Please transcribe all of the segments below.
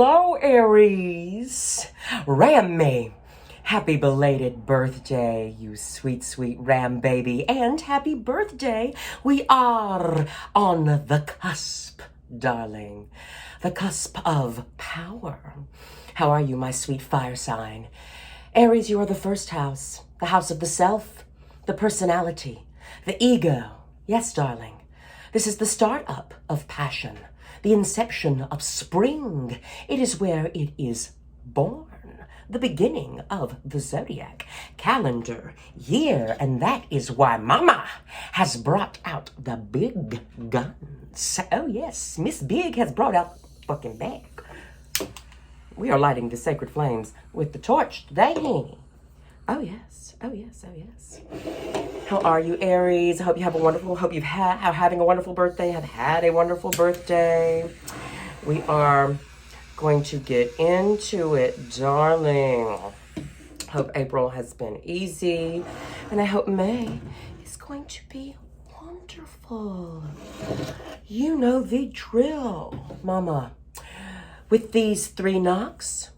Hello, Aries. Ram me. Happy belated birthday, you sweet, sweet Ram baby. And happy birthday. We are on the cusp, darling. The cusp of power. How are you, my sweet fire sign? Aries, you are the first house. The house of the self, the personality, the ego. Yes, darling. This is the start-up of passion. The inception of spring. It is where it is born. The beginning of the zodiac calendar year. And that is why Mama has brought out the big guns. Oh yes, Miss Big has brought out the fucking bag. We are lighting the sacred flames with the torch today, honey. Oh yes, oh yes, oh yes. How are you, Aries? I hope you have a wonderful, hope you've having a wonderful birthday, have had a wonderful birthday. We are going to get into it, darling. Hope April has been easy, and I hope May is going to be wonderful. You know the drill, Mama. With these 3 knocks,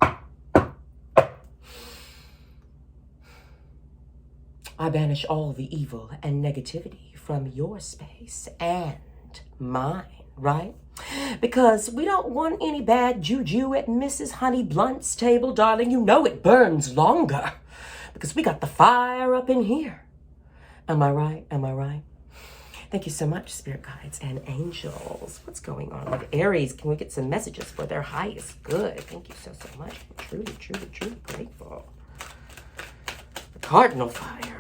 I banish all the evil and negativity from your space and mine, right? Because we don't want any bad juju at Mrs. Honey Blunt's table, darling. You know it burns longer because we got the fire up in here. Am I right? Am I right? Thank you so much, spirit guides and angels. What's going on with Aries? Can we get some messages for their highest good? Thank you so much. I'm truly, truly, truly grateful. The Cardinal Fire.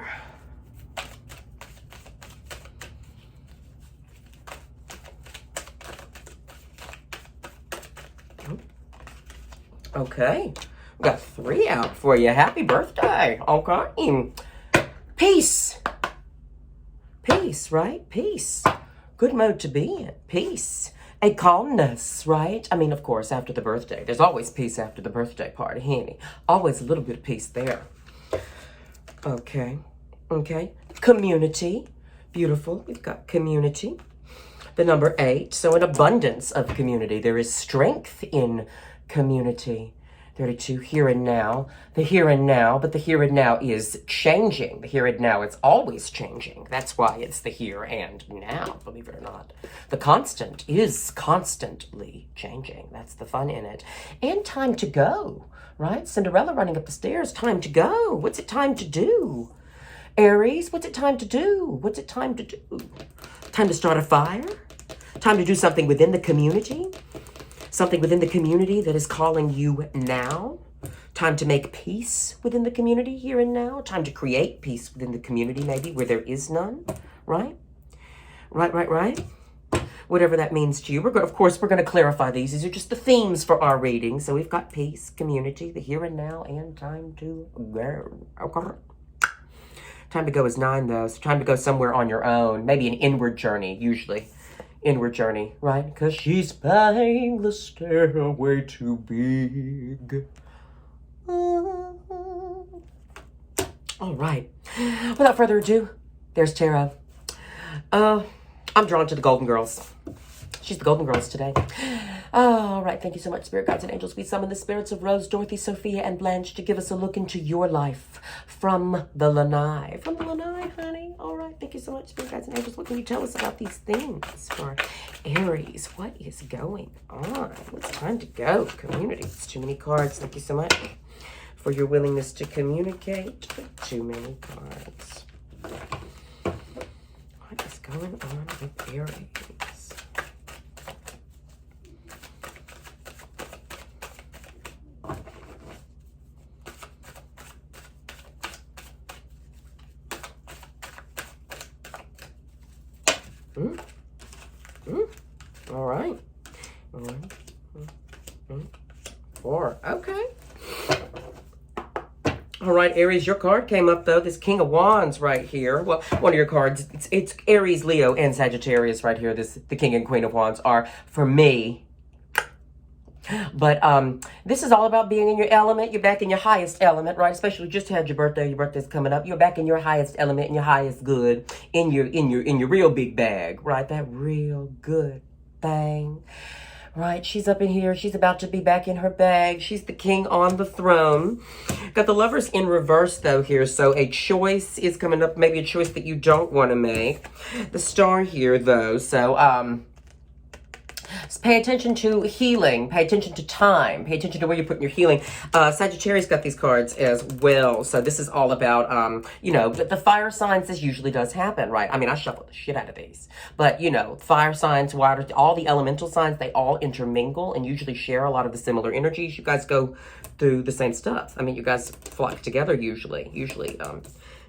Okay, we got 3 out for you. Happy birthday. Okay. Peace. Peace, right? Peace. Good mode to be in. Peace. A calmness, right? I mean, of course, after the birthday. There's always peace after the birthday party, honey. Always a little bit of peace there. Okay. Okay. Community. Beautiful. We've got community. The number 8. So an abundance of community. There is strength in community. 32, here and now. The here and now, but the here and now is changing. The here and now is always changing. That's why it's the here and now, believe it or not. The constant is constantly changing. That's the fun in it. And time to go, right? Cinderella running up the stairs. Time to go. What's it time to do? Aries, what's it time to do? What's it time to do? Time to start a fire? Time to do something within the community? Something within the community that is calling you now. Time to make peace within the community here and now. Time to create peace within the community, maybe, where there is none. Right? Right. Whatever that means to you. Of course, we're going to clarify these. These are just the themes for our reading. So we've got peace, community, the here and now, and time to go. Okay. Time to go is 9, though. So time to go somewhere on your own. Maybe an inward journey, usually. Inward journey, right? Because she's buying the stairway too big. All right. Without further ado, there's Tara. I'm drawn to the Golden Girls. She's the Golden Girls today. All right. Thank you so much, spirit guides and angels. We summon the spirits of Rose, Dorothy, Sophia, and Blanche to give us a look into your life from the lanai. From the lanai, honey. All right. Thank you so much, spirit guides and angels. What can you tell us about these things for Aries? What is going on? It's time to go. Community. It's too many cards. Thank you so much for your willingness to communicate. Too many cards. What is going on with Aries? All right. 4. Okay. All right, Aries, your card came up, though. This King of Wands right here. Well, one of your cards. It's Aries, Leo, and Sagittarius right here. The King and Queen of Wands are, for me, But this is all about being in your element. You're back in your highest element, right? Especially just had your birthday. Your birthday's coming up. You're back in your highest element, in your highest good, in your real big bag, right? That real good thing. right? She's up in here. She's about to be back in her bag. She's the king on the throne. Got the Lovers in reverse, though, here. So a choice is coming up, maybe a choice that you don't want to make. The Star here, though. So, pay attention to healing. Pay attention to time. Pay attention to where you're putting your healing. Sagittarius got these cards as well. So this is all about, you know, the fire signs. This usually does happen, right? I mean, I shuffle the shit out of these. But, you know, fire signs, water, all the elemental signs, they all intermingle and usually share a lot of the similar energies. You guys go through the same stuff. I mean, you guys flock together usually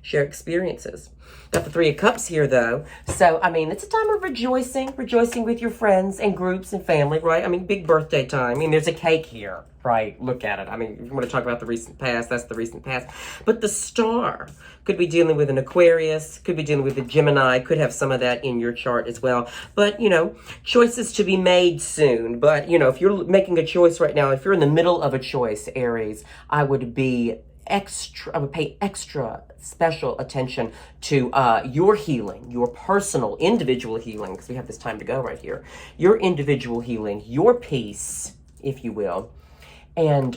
share experiences. Got the Three of Cups here, though. So, I mean, it's a time of rejoicing with your friends and groups and family, right? I mean, big birthday time. I mean, there's a cake here, right? Look at it. I mean, if you want to talk about the recent past, that's the recent past. But the Star could be dealing with an Aquarius, could be dealing with a Gemini, could have some of that in your chart as well. But, you know, choices to be made soon. But, you know, if you're making a choice right now, if you're in the middle of a choice, Aries, I would pay extra special attention to your healing, your personal, individual healing, because we have this time to go right here. Your individual healing, your peace, if you will, and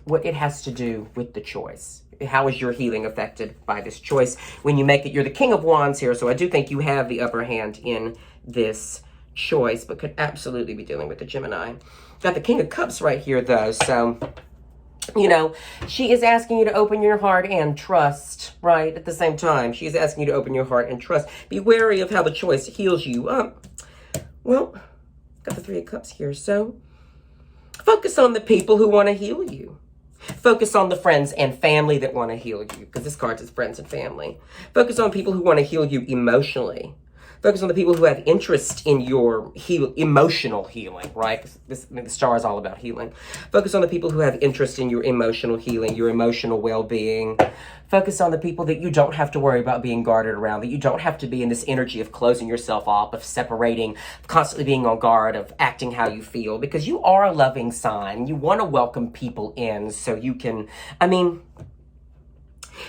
what it has to do with the choice. How is your healing affected by this choice? When you make it, you're the King of Wands here, so I do think you have the upper hand in this choice, but could absolutely be dealing with the Gemini. Got the King of Cups right here, though, so... You know, she is asking you to open your heart and trust, right? At the same time, she is asking you to open your heart and trust. Be wary of how the choice heals you. Well, got the Three of Cups here. So, focus on the people who want to heal you. Focus on the friends and family that want to heal you, because this card is friends and family. Focus on people who want to heal you emotionally. Focus on the people who have interest in your emotional healing, right? The Star is all about healing. Focus on the people who have interest in your emotional healing, your emotional well-being. Focus on the people that you don't have to worry about being guarded around, that you don't have to be in this energy of closing yourself off, of separating, constantly being on guard, of acting how you feel, because you are a loving sign. You want to welcome people in so you can,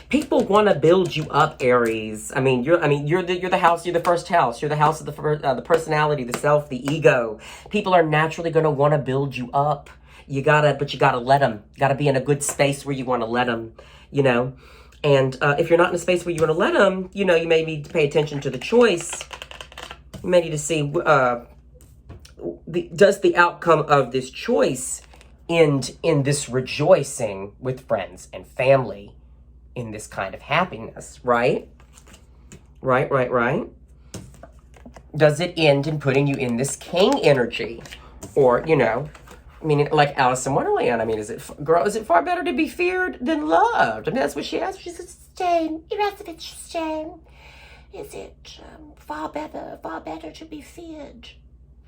people want to build you up, Aries. You're the house. You're the first house. You're the house of the personality, the self, the ego. People are naturally going to want to build you up. But you gotta let them. You gotta be in a good space where you want to let them. You know, and if you're not in a space where you want to let them, you know, you may need to pay attention to the choice. You may need to see does the outcome of this choice end in this rejoicing with friends and family. In this kind of happiness, right? Right. Does it end in putting you in this king energy? Or, you know, like Alice in Wonderland. Is it far better to be feared than loved? That's what she asked. She said, Jane, you're asking it, Jane. Is it far better to be feared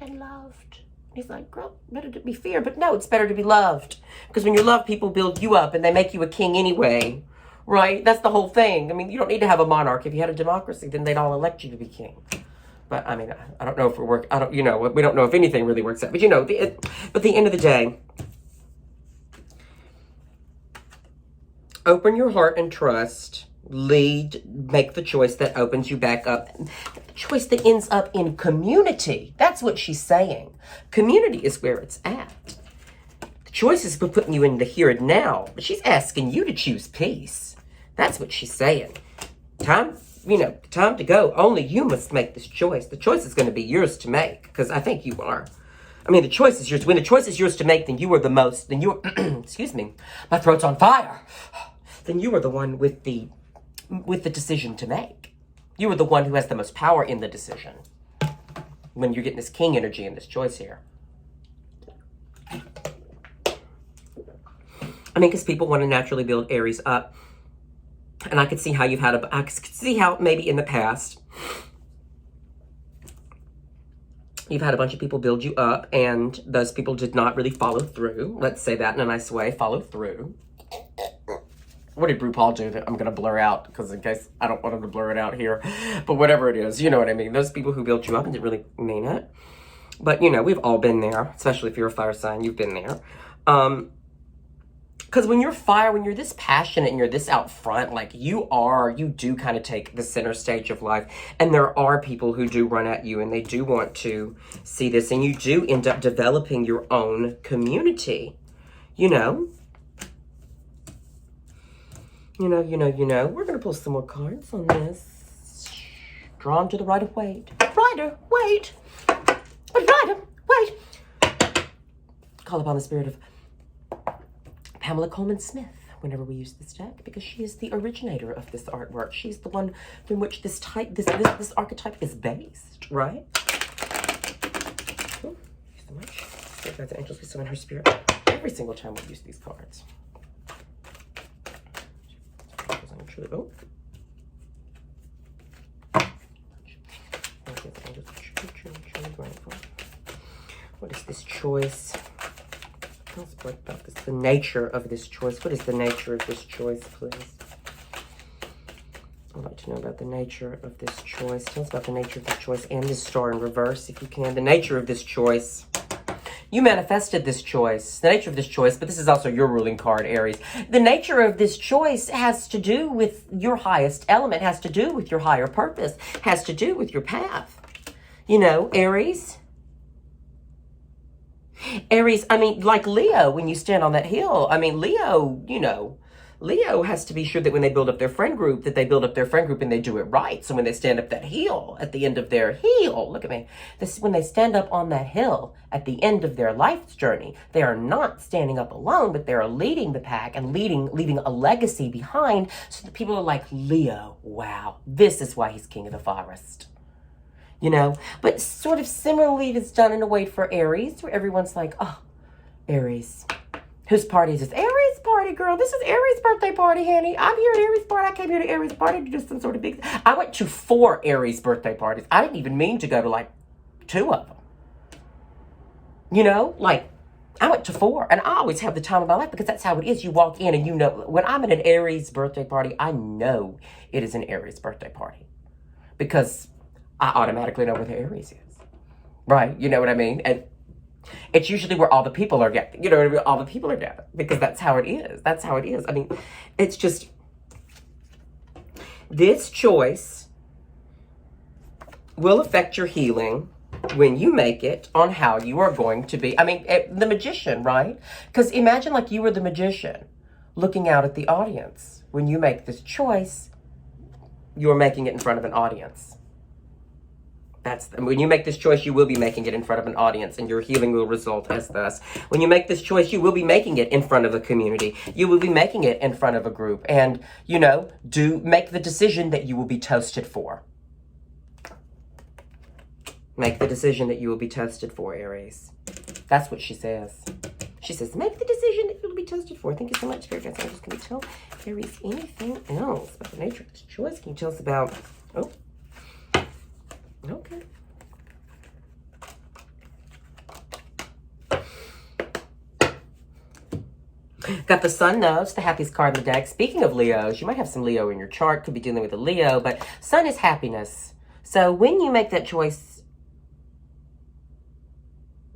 than loved? He's like, girl, better to be feared. But no, it's better to be loved. Because when you love, people build you up and they make you a king anyway. Right? That's the whole thing. You don't need to have a monarch. If you had a democracy, then they'd all elect you to be king. But, I don't know if it works. We don't know if anything really works out. But, at the end of the day, open your heart and trust. Make the choice that opens you back up. The choice that ends up in community. That's what she's saying. Community is where it's at. The choice is putting you in the here and now. But she's asking you to choose peace. That's what she's saying. Time to go. Only you must make this choice. The choice is going to be yours to make, because I think you are. The choice is yours. When the choice is yours to make, then you are the most, excuse me, my throat's on fire. Then you are the one with the decision to make. You are the one who has the most power in the decision. When you're getting this king energy and this choice here. Because people want to naturally build Aries up. And I could see how I could see how maybe in the past you've had a bunch of people build you up and those people did not really follow through. Let's say that in a nice way, follow through. What did RuPaul do that I'm going to blur out? Because in case I don't want him to blur it out here. But whatever it is, you know what I mean. Those people who built you up and didn't really mean it. But, we've all been there, especially if you're a fire sign, you've been there. Because when you're fire, when you're this passionate and you're this out front, like you do kind of take the center stage of life. And there are people who do run at you and they do want to see this. And you do end up developing your own community, you know. You know. We're going to pull some more cards on this. Drawn to the Rider Waite. Rider Waite. Rider Waite. Call upon the spirit of Pamela Coleman Smith whenever we use this deck, because she is the originator of this artwork. She's the one from which this archetype is based, right? Oh, thank you so much. Spirit guides and angels, we summon her spirit every single time we use these cards. Oh. What is this choice? Let's talk about this. The nature of this choice. What is the nature of this choice, please? I'd like to know about the nature of this choice. Tell us about the nature of this choice and this star in reverse, if you can. The nature of this choice. You manifested this choice. The nature of this choice, but this is also your ruling card, Aries. The nature of this choice has to do with your highest element, has to do with your higher purpose, has to do with your path. You know, Aries. Aries, I mean, like Leo, when you stand on that hill, I mean, Leo, you know, Leo has to be sure that when they build up their friend group, that they build up their friend group and they do it right. So when they stand up that hill at the end of their hill, look at me, this, when they stand up on that hill at the end of their life's journey, they are not standing up alone, but they are leading the pack and leaving a legacy behind, so that people are like, Leo, wow, this is why he's king of the forest. You know, but sort of similarly, it's done in a way for Aries, where everyone's like, oh, Aries. Whose party is this? Aries party, girl. This is Aries' birthday party, honey. I'm here at Aries party. I came here to Aries party to do some sort of big... I went to 4 Aries birthday parties. I didn't even mean to go to, like, 2 of them. You know, like, I went to 4. And I always have the time of my life, because that's how it is. You walk in and you know... When I'm at an Aries birthday party, I know it is an Aries birthday party. Because I automatically know where the Aries is. Right? You know what I mean? And it's usually where all the people are gathered. You know what I mean? All the people are gathered. Because that's how it is. That's how it is. I mean, it's just... This choice will affect your healing when you make it on how you are going to be. I mean, the magician, right? Because imagine like you were the magician looking out at the audience. When you make this choice, you're making it in front of an audience. When you make this choice, you will be making it in front of an audience, and your healing will result as thus. When you make this choice, you will be making it in front of a community. You will be making it in front of a group, and, you know, make the decision that you will be toasted for. Make the decision that you will be toasted for, Aries. That's what she says. She says, make the decision that you'll be toasted for. Thank you so much, Spirit Guides. I'm just going to tell Aries anything else about the nature of this choice. Can you tell us about... Oh. Okay. Got the Sun Nodes, the happiest card in the deck. Speaking of Leos, you might have some Leo in your chart. Could be dealing with a Leo, but Sun is happiness. So when you make that choice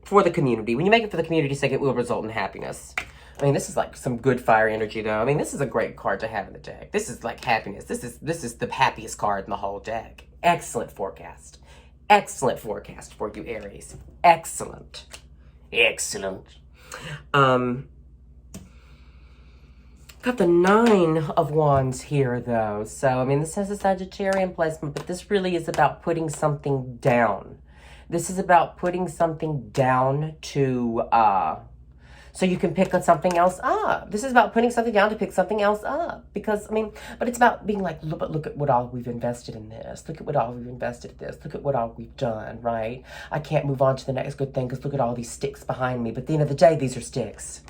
for the community, when you make it for the community's sake, it will result in happiness. I mean, this is like some good fire energy, though. I mean, this is a great card to have in the deck. This is like happiness. This is the happiest card in the whole deck. Excellent forecast. Excellent forecast for you, Aries. Excellent. Excellent. Got the 9 of Wands here, though. So, I mean, this has a Sagittarian placement, but this really is about putting something down. This is about putting something down to, so you can pick something else up. This is about putting something down to pick something else up. Because, I mean, but it's about being like, look at what all we've invested in this. Look at what all we've invested in this. Look at what all we've done, right? I can't move on to the next good thing because look at all these sticks behind me. But at the end of the day, these are sticks.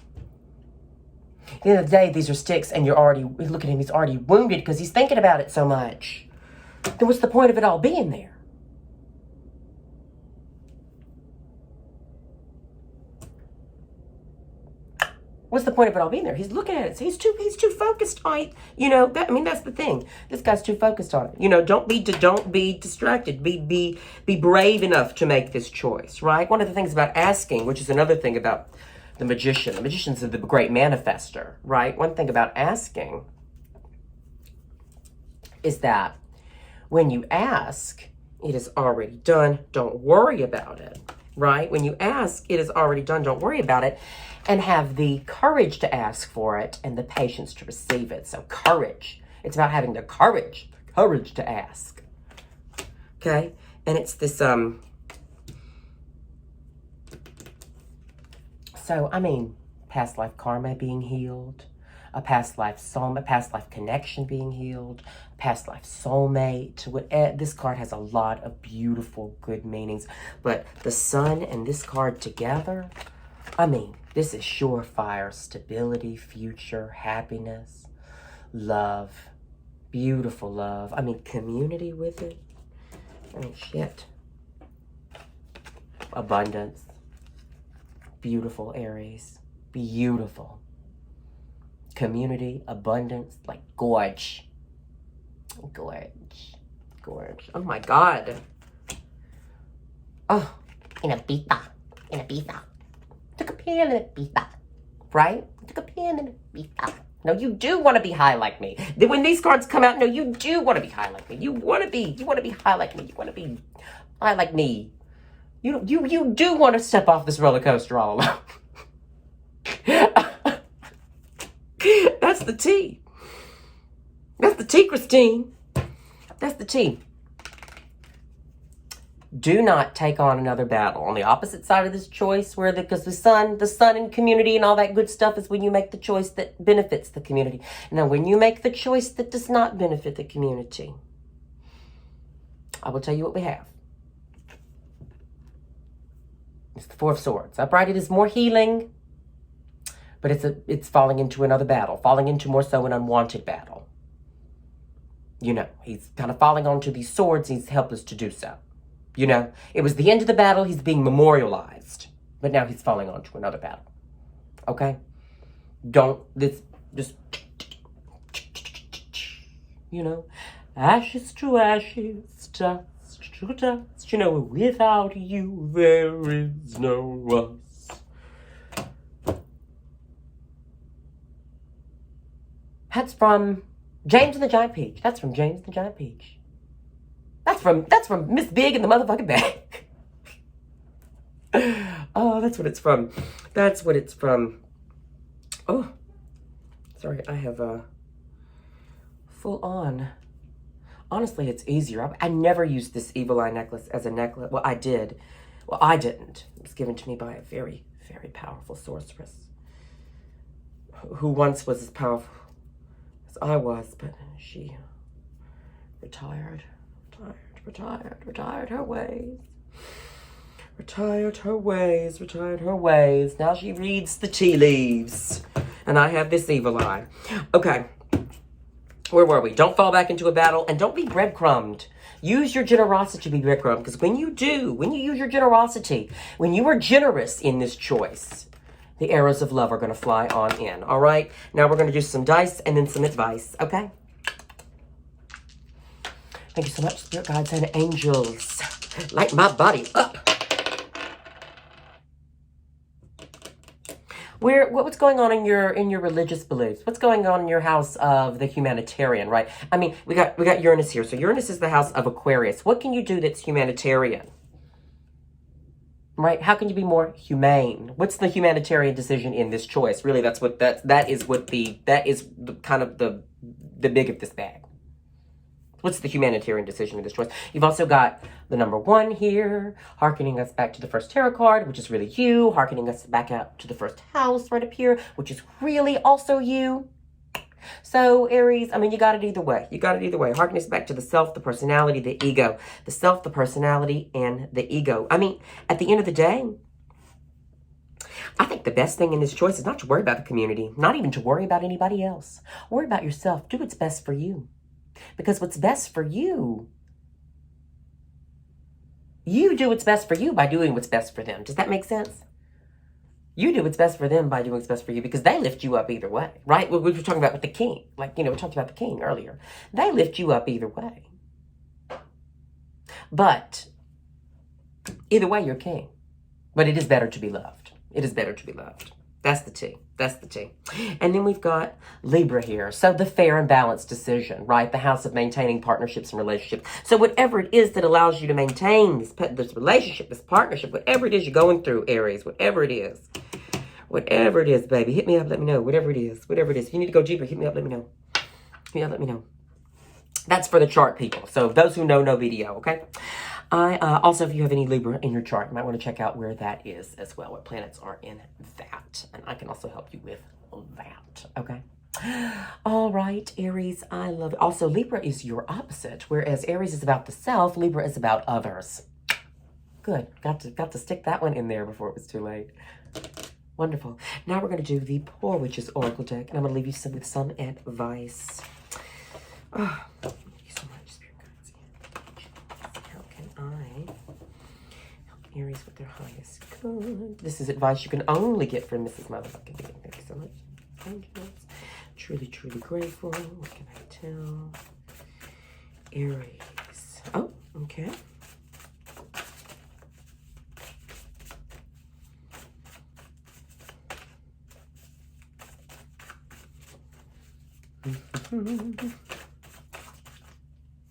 At the end of the day, these are sticks, and you're already, look at him, he's already wounded because he's thinking about it so much. Then what's the point of it all being there? What's the point of it all being there? He's looking at it. So he's too focused on it. You know, I mean, that's the thing. This guy's too focused on it. You know, don't be distracted. Be brave enough to make this choice, right? One of the things about asking, which is another thing about the magician. The magician's the great manifester, right? One thing about asking is that when you ask, it is already done. Don't worry about it, right? When you ask, it is already done. Don't worry about it. And have the courage to ask for it and the patience to receive it. So courage. It's about having the courage to ask. Okay? And it's this, so, I mean, past life karma being healed, a past life soulmate, past life connection being healed, past life soulmate. This card has a lot of beautiful, good meanings. But the sun and this card together, I mean, this is surefire stability, future, happiness, love, beautiful love. I mean, community with it. I mean, shit. Abundance. Beautiful, Aries. Beautiful. Community, abundance, like gorge. Gorge. Gorge. Oh my God. Oh, in a pita. Took a pen and a pita. Right? Took a pen and a pita. No, you do want to be high like me. When these cards come out, no, you do want to be high like me. You want to be high like me. You want to be high like me. You do want to step off this roller coaster all alone. That's the tea. That's the tea, Christine. That's the tea. Do not take on another battle. On the opposite side of this choice, because the sun and community and all that good stuff is when you make the choice that benefits the community. Now, when you make the choice that does not benefit the community, I will tell you what we have. It's the Four of Swords. Upright, it is more healing, but it's falling into another battle, falling into more so an unwanted battle. You know, he's kind of falling onto these swords. He's helpless to do so. You know, it was the end of the battle. He's being memorialized, but now he's falling onto another battle. Okay? Just, you know, ashes to ashes, dust to dust. You know, without you, there is no us. That's from James and the Giant Peach. That's from James and the Giant Peach. That's from Miss Big in the motherfucking bag. Oh, that's what it's from. That's what it's from. Oh, sorry, I have a full on. Honestly, it's easier. I never used this evil eye necklace as a necklace. Well, I did. Well, I didn't. It was given to me by a very, very powerful sorceress who once was as powerful as I was, but she retired her ways. Retired her ways. Now she reads the tea leaves. And I have this evil eye. Okay. Where were we? Don't fall back into a battle and don't be breadcrumbed. Use your generosity to be breadcrumbed, because when you use your generosity, when you are generous in this choice, the arrows of love are going to fly on in. All right? Now we're going to do some dice and then some advice. Okay? Thank you so much, spirit guides and angels. Light my body up. What's going on in your religious beliefs? What's going on in your house of the humanitarian, right? I mean, we got Uranus here. So Uranus is the house of Aquarius. What can you do that's humanitarian? Right? How can you be more humane? What's the humanitarian decision in this choice? Really, that is the kind of the big of this bag. What's the humanitarian decision in this choice? You've also got the number 1 here, hearkening us back to the first tarot card, which is really you, hearkening us back out to the first house right up here, which is really also you. So, Aries, I mean, you got it either way. Hearkening us back to the self, the personality, the ego. The self, the personality, and the ego. I mean, at the end of the day, I think the best thing in this choice is not to worry about the community, not even to worry about anybody else. Worry about yourself. Do what's best for you. Because what's best for you, you do what's best for you by doing what's best for them. Does that make sense? You do what's best for them by doing what's best for you, because they lift you up either way, right? We were talking about with the king. Like, you know, we talked about the king earlier. They lift you up either way. But either way, you're king. But it is better to be loved. It is better to be loved. That's the T. That's the T. And then we've got Libra here. So the fair and balanced decision, right? The house of maintaining partnerships and relationships. So whatever it is that allows you to maintain this relationship, this partnership, whatever it is you're going through, Aries, whatever it is. Whatever it is, baby. Hit me up, let me know. Whatever it is. Whatever it is. If you need to go deeper, hit me up, let me know. Hit me up, let me know. That's for the chart people. So those who know, video, okay? Also, if you have any Libra in your chart, you might want to check out where that is as well, what planets are in that. And I can also help you with that, okay? All right, Aries, I love it. Also, Libra is your opposite, whereas Aries is about the self, Libra is about others. Good. Got to stick that one in there before it was too late. Wonderful. Now we're going to do the Poor Witches Oracle deck, and I'm going to leave you with some advice. Oh, thank you so much, Spirit Guides. How can I help Aries with their highest good? This is advice you can only get from Mrs. Motherfucking Being. Thank you so much. Angels. Truly, truly grateful. What can I tell Aries? Oh, okay.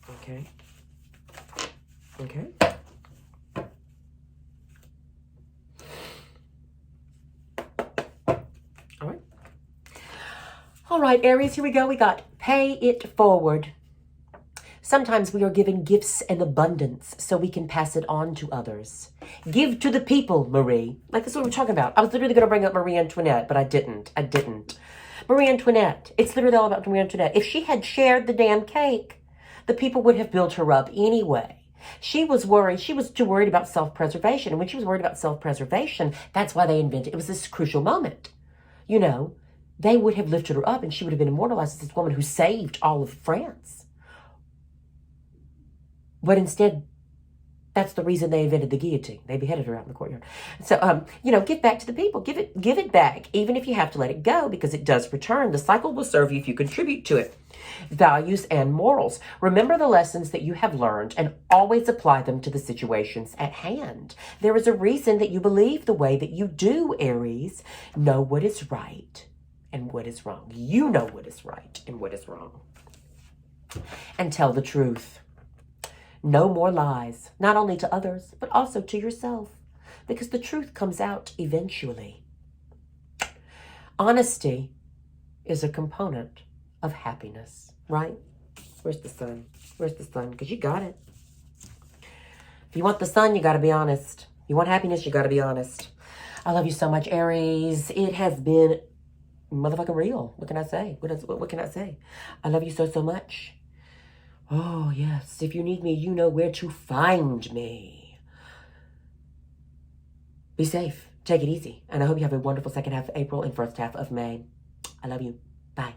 Okay. Okay. All right. All right, Aries, here we go. We got pay it forward. Sometimes we are given gifts in abundance so we can pass it on to others. Give to the people, Marie. Like, this is what we're talking about. I was literally going to bring up Marie Antoinette, but I didn't. Marie Antoinette. It's literally all about Marie Antoinette. If she had shared the damn cake, the people would have built her up anyway. She was worried. She was too worried about self-preservation. And when she was worried about self-preservation, that's why they invented, it was this crucial moment. You know, they would have lifted her up and she would have been immortalized as this woman who saved all of France. But instead, that's the reason they invented the guillotine. They beheaded her out in the courtyard. So, you know, give back to the people. Give it back, even if you have to let it go, because it does return. The cycle will serve you if you contribute to it. Values and morals. Remember the lessons that you have learned and always apply them to the situations at hand. There is a reason that you believe the way that you do, Aries. Know what is right and what is wrong. You know what is right and what is wrong. And tell the truth. No more lies, not only to others, but also to yourself, because the truth comes out eventually. Honesty is a component of happiness, right? Where's the sun? Where's the sun? Because you got it. If you want the sun, you got to be honest. You want happiness, you got to be honest. I love you so much, Aries. It has been motherfucking real. What can I say? What can I say? I love you so, so much. Oh, yes. If you need me, you know where to find me. Be safe. Take it easy. And I hope you have a wonderful second half of April and first half of May. I love you. Bye.